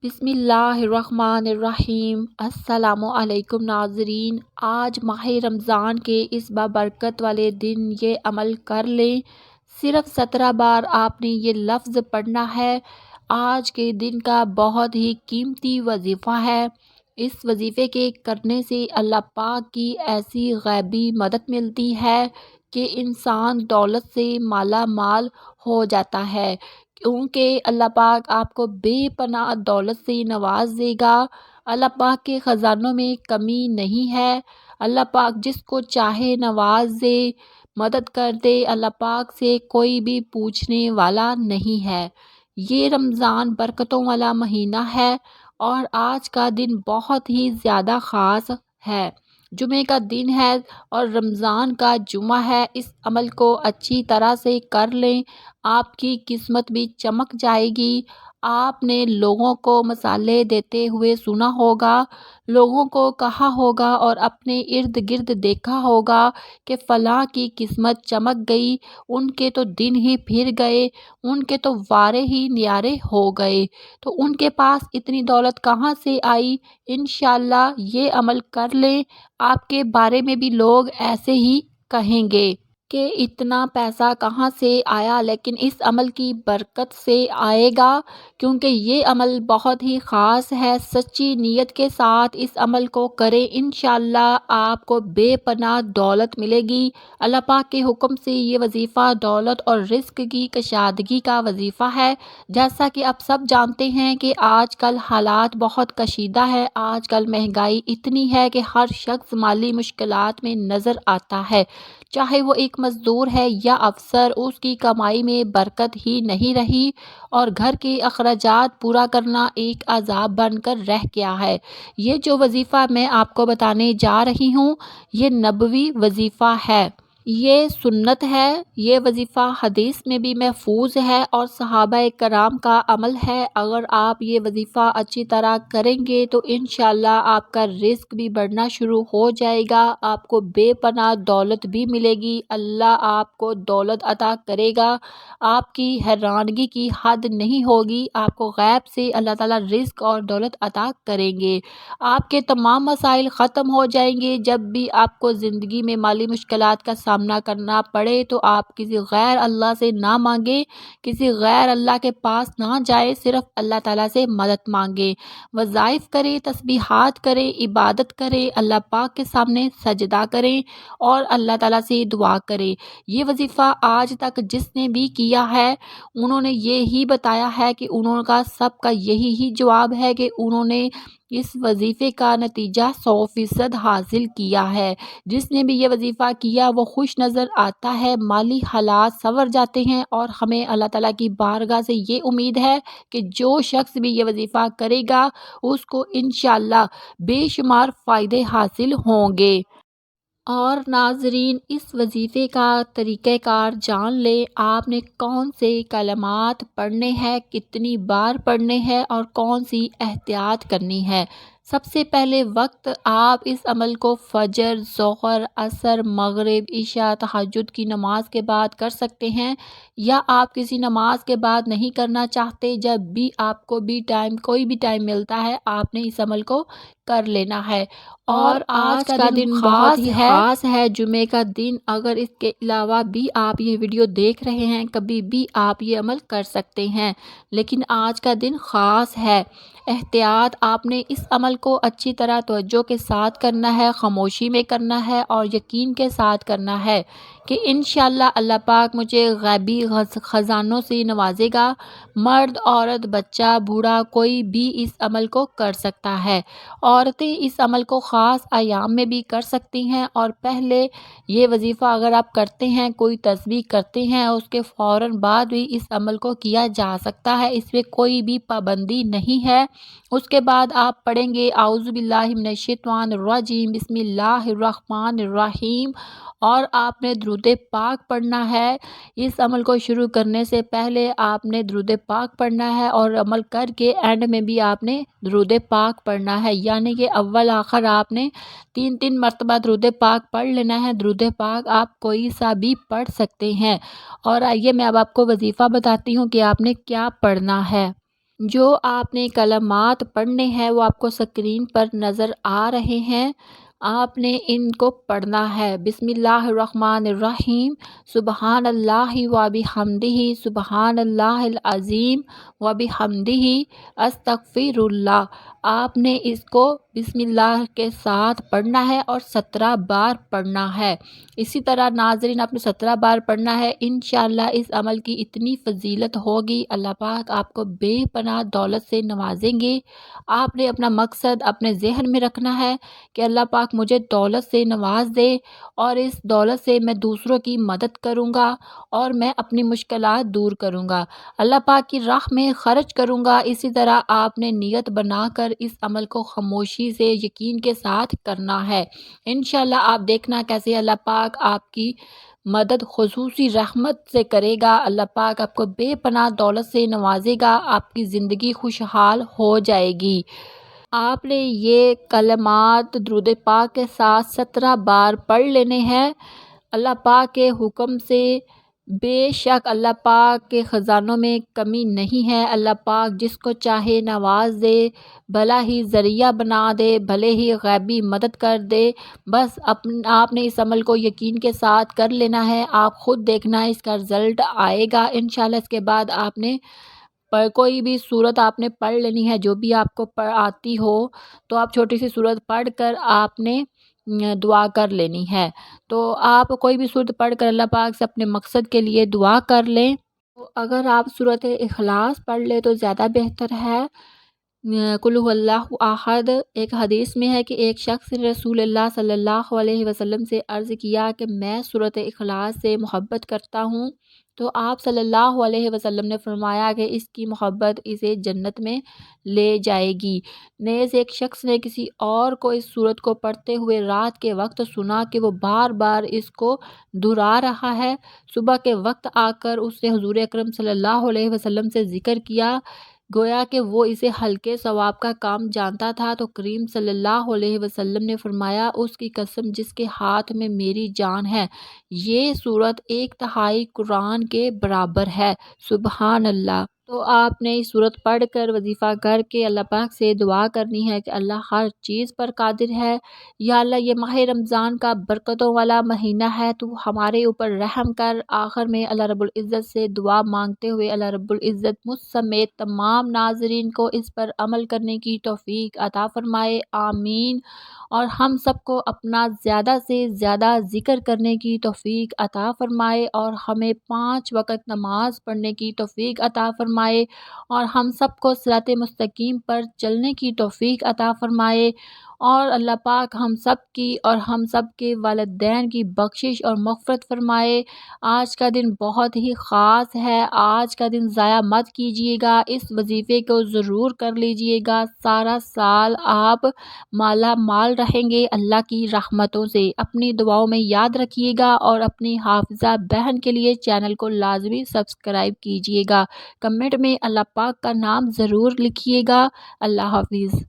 بسم اللہ الرحمن الرحیم۔ السلام علیکم ناظرین، آج ماہ رمضان کے اس بابرکت والے دن یہ عمل کر لیں۔ صرف 17 بار آپ نے یہ لفظ پڑھنا ہے۔ آج کے دن کا بہت ہی قیمتی وظیفہ ہے۔ اس وظیفے کے کرنے سے اللہ پاک کی ایسی غیبی مدد ملتی ہے کہ انسان دولت سے مالا مال ہو جاتا ہے، کیونکہ اللہ پاک آپ کو بے پناہ دولت سے نواز دے گا۔ اللہ پاک کے خزانوں میں کمی نہیں ہے۔ اللہ پاک جس کو چاہے نواز دے، مدد کر دے۔ اللہ پاک سے کوئی بھی پوچھنے والا نہیں ہے۔ یہ رمضان برکتوں والا مہینہ ہے اور آج کا دن بہت ہی زیادہ خاص ہے۔ جمعے کا دن ہے اور رمضان کا جمعہ ہے۔ اس عمل کو اچھی طرح سے کر لیں، آپ کی قسمت بھی چمک جائے گی۔ آپ نے لوگوں کو مثالیں دیتے ہوئے سنا ہوگا، لوگوں کو کہا ہوگا اور اپنے ارد گرد دیکھا ہوگا کہ فلاں کی قسمت چمک گئی، ان کے تو دن ہی پھر گئے، ان کے تو وارے ہی نیارے ہو گئے، تو ان کے پاس اتنی دولت کہاں سے آئی؟ انشاءاللہ یہ عمل کر لیں، آپ کے بارے میں بھی لوگ ایسے ہی کہیں گے کہ اتنا پیسہ کہاں سے آیا، لیکن اس عمل کی برکت سے آئے گا، کیونکہ یہ عمل بہت ہی خاص ہے۔ سچی نیت کے ساتھ اس عمل کو کریں، انشاءاللہ آپ کو بے پناہ دولت ملے گی۔ اللہ پاک کے حکم سے یہ وظیفہ دولت اور رزق کی کشادگی کا وظیفہ ہے۔ جیسا کہ آپ سب جانتے ہیں کہ آج کل حالات بہت کشیدہ ہے، آج کل مہنگائی اتنی ہے کہ ہر شخص مالی مشکلات میں نظر آتا ہے، چاہے وہ ایک مزدور ہے یا افسر، اس کی کمائی میں برکت ہی نہیں رہی اور گھر کے اخراجات پورا کرنا ایک عذاب بن کر رہ گیا ہے۔ یہ جو وظیفہ میں آپ کو بتانے جا رہی ہوں، یہ نبوی وظیفہ ہے، یہ سنت ہے، یہ وظیفہ حدیث میں بھی محفوظ ہے اور صحابہ کرام کا عمل ہے۔ اگر آپ یہ وظیفہ اچھی طرح کریں گے تو انشاءاللہ آپ کا رزق بھی بڑھنا شروع ہو جائے گا، آپ کو بے پناہ دولت بھی ملے گی، اللہ آپ کو دولت عطا کرے گا، آپ کی حیرانگی کی حد نہیں ہوگی، آپ کو غیب سے اللہ تعالیٰ رزق اور دولت عطا کریں گے، آپ کے تمام مسائل ختم ہو جائیں گے۔ جب بھی آپ کو زندگی میں مالی مشکلات کا سامنا کرنا پڑے تو آپ کسی غیر اللہ سے نہ مانگیں، کسی غیر اللہ کے پاس نہ جائیں، صرف اللہ تعالیٰ سے مدد مانگیں، وظائف کریں، تسبیحات کریں، عبادت کریں، اللہ پاک کے سامنے سجدہ کریں اور اللہ تعالیٰ سے دعا کریں۔ یہ وظیفہ آج تک جس نے بھی کیا ہے، انہوں نے یہی بتایا ہے کہ انہوں کا سب کا یہی جواب ہے کہ انہوں نے اس وظیفے کا نتیجہ 100% حاصل کیا ہے۔ جس نے بھی یہ وظیفہ کیا وہ خوش نظر آتا ہے، مالی حالات سنور جاتے ہیں، اور ہمیں اللہ تعالیٰ کی بارگاہ سے یہ امید ہے کہ جو شخص بھی یہ وظیفہ کرے گا اس کو انشاءاللہ بے شمار فائدے حاصل ہوں گے۔ اور ناظرین، اس وظیفے کا طریقہ کار جان لیں، آپ نے کون سے کلمات پڑھنے ہیں، کتنی بار پڑھنے ہیں اور کون سی احتیاط کرنی ہے۔ سب سے پہلے وقت آپ اس عمل کو فجر، ظہر، عصر، مغرب، عشاء، تہجد کی نماز کے بعد کر سکتے ہیں، یا آپ کسی نماز کے بعد نہیں کرنا چاہتے، جب بھی آپ کو بھی ٹائم، کوئی بھی ٹائم ملتا ہے، آپ نے اس عمل کو کر لینا ہے۔ اور آج کا دن بہت ہی خاص ہے، جمعے کا دن۔ اگر اس کے علاوہ بھی آپ یہ ویڈیو دیکھ رہے ہیں، کبھی بھی آپ یہ عمل کر سکتے ہیں، لیکن آج کا دن خاص ہے۔ احتیاط، آپ نے اس عمل کو اچھی طرح توجہ کے ساتھ کرنا ہے، خاموشی میں کرنا ہے اور یقین کے ساتھ کرنا ہے کہ انشاءاللہ اللہ پاک مجھے غیبی خزانوں سے نوازے گا۔ مرد، عورت، بچہ، بوڑھا، کوئی بھی اس عمل کو کر سکتا ہے۔ عورتیں اس عمل کو خاص ایام میں بھی کر سکتی ہیں، اور پہلے یہ وظیفہ اگر آپ کرتے ہیں، کوئی تسبیح کرتے ہیں، اس کے فوراً بعد بھی اس عمل کو کیا جا سکتا ہے، اس میں کوئی بھی پابندی نہیں ہے۔ اس کے بعد آپ پڑھیں گے اعوذ باللہ من الشیطان الرجیم، بسم اللہ الرحمن الرحیم، اور آپ نے درود پاک پڑھنا ہے۔ اس عمل کو شروع کرنے سے پہلے آپ نے درود پاک پڑھنا ہے، اور عمل کر کے اینڈ میں بھی آپ نے درود پاک پڑھنا ہے، یعنی کہ اول آخر آپ نے 3 مرتبہ درود پاک پڑھ لینا ہے۔ درود پاک آپ کوئی سا بھی پڑھ سکتے ہیں۔ اور آئیے میں اب آپ کو وظیفہ بتاتی ہوں کہ آپ نے کیا پڑھنا ہے۔ جو آپ نے کلمات پڑھنے ہیں وہ آپ کو اسکرین پر نظر آ رہے ہیں، آپ نے ان کو پڑھنا ہے۔ بسم اللہ الرحمن الرحیم، سبحان اللہ و بحمدہ، سبحان اللہ العظیم و بحمدہ، استغفر اللہ۔ آپ نے اس کو بسم اللہ کے ساتھ پڑھنا ہے اور 17 بار پڑھنا ہے۔ اسی طرح ناظرین آپ نے 17 بار پڑھنا ہے۔ انشاءاللہ اس عمل کی اتنی فضیلت ہوگی، اللہ پاک آپ کو بے پناہ دولت سے نوازیں گے۔ آپ نے اپنا مقصد اپنے ذہن میں رکھنا ہے کہ اللہ پاک مجھے دولت سے نواز دے اور اس دولت سے میں دوسروں کی مدد کروں گا اور میں اپنی مشکلات دور کروں گا، اللہ پاک کی راہ میں خرچ کروں گا۔ اسی طرح آپ نے نیت بنا کر اس عمل کو خاموشی سے یقین کے ساتھ کرنا ہے۔ انشاءاللہ آپ دیکھنا کیسے اللہ پاک آپ کی مدد خصوصی رحمت سے کرے گا، اللہ پاک آپ کو بے پناہ دولت سے نوازے گا، آپ کی زندگی خوشحال ہو جائے گی۔ آپ نے یہ کلمات درود پاک کے ساتھ 17 بار پڑھ لینے ہیں۔ اللہ پاک کے حکم سے بے شک اللہ پاک کے خزانوں میں کمی نہیں ہے، اللہ پاک جس کو چاہے نواز دے، بھلا ہی ذریعہ بنا دے، بھلے ہی غیبی مدد کر دے۔ بس آپ نے اس عمل کو یقین کے ساتھ کر لینا ہے، آپ خود دیکھنا اس کا رزلٹ آئے گا انشاءاللہ۔ اس کے بعد آپ نے کوئی بھی صورت آپ نے پڑھ لینی ہے، جو بھی آپ کو آتی ہو تو آپ چھوٹی سی صورت پڑھ کر آپ نے دعا کر لینی ہے۔ تو آپ کوئی بھی صورت پڑھ کر اللہ پاک سے اپنے مقصد کے لیے دعا کر لیں۔ تو اگر آپ سورۃ اخلاص پڑھ لیں تو زیادہ بہتر ہے۔ قل هو اللہ احد، ایک حدیث میں ہے کہ ایک شخص نے رسول اللہ صلی اللہ علیہ وسلم سے عرض کیا کہ میں سورۃ اخلاص سے محبت کرتا ہوں، تو آپ صلی اللہ علیہ وسلم نے فرمایا کہ اس کی محبت اسے جنت میں لے جائے گی۔ نیز ایک شخص نے کسی اور کو اس سورت کو پڑھتے ہوئے رات کے وقت سنا کہ وہ بار بار اس کو دہرا رہا ہے، صبح کے وقت آ کر اس نے حضور اکرم صلی اللہ علیہ وسلم سے ذکر کیا، گویا کہ وہ اسے ہلکے ثواب کا کام جانتا تھا، تو کریم صلی اللہ علیہ وسلم نے فرمایا اس کی قسم جس کے ہاتھ میں میری جان ہے، یہ سورت 1/3 قرآن کے برابر ہے۔ سبحان اللہ۔ تو آپ نے اس سورت پڑھ کر وظیفہ کر کے اللہ پاک سے دعا کرنی ہے کہ اللہ ہر چیز پر قادر ہے، یا اللہ یہ ماہ رمضان کا برکتوں والا مہینہ ہے، تو ہمارے اوپر رحم کر۔ آخر میں اللہ رب العزت سے دعا مانگتے ہوئے اللہ رب العزت مجھ سمیت تمام ناظرین کو اس پر عمل کرنے کی توفیق عطا فرمائے، آمین۔ اور ہم سب کو اپنا زیادہ سے زیادہ ذکر کرنے کی توفیق عطا فرمائے، اور ہمیں 5 وقت نماز پڑھنے کی توفیق عطا فرمائے، اور ہم سب کو صراط مستقیم پر چلنے کی توفیق عطا فرمائے، اور اللہ پاک ہم سب کی اور ہم سب کے والدین کی بخشش اور مغفرت فرمائے۔ آج کا دن بہت ہی خاص ہے، آج کا دن ضائع مت کیجیے گا، اس وظیفے کو ضرور کر لیجیے گا، سارا سال آپ مالا مال رہیں گے اللہ کی رحمتوں سے۔ اپنی دعاؤں میں یاد رکھیے گا، اور اپنی حافظہ بہن کے لیے چینل کو لازمی سبسکرائب کیجیے گا، کمنٹ میں اللہ پاک کا نام ضرور لکھیے گا۔ اللہ حافظ۔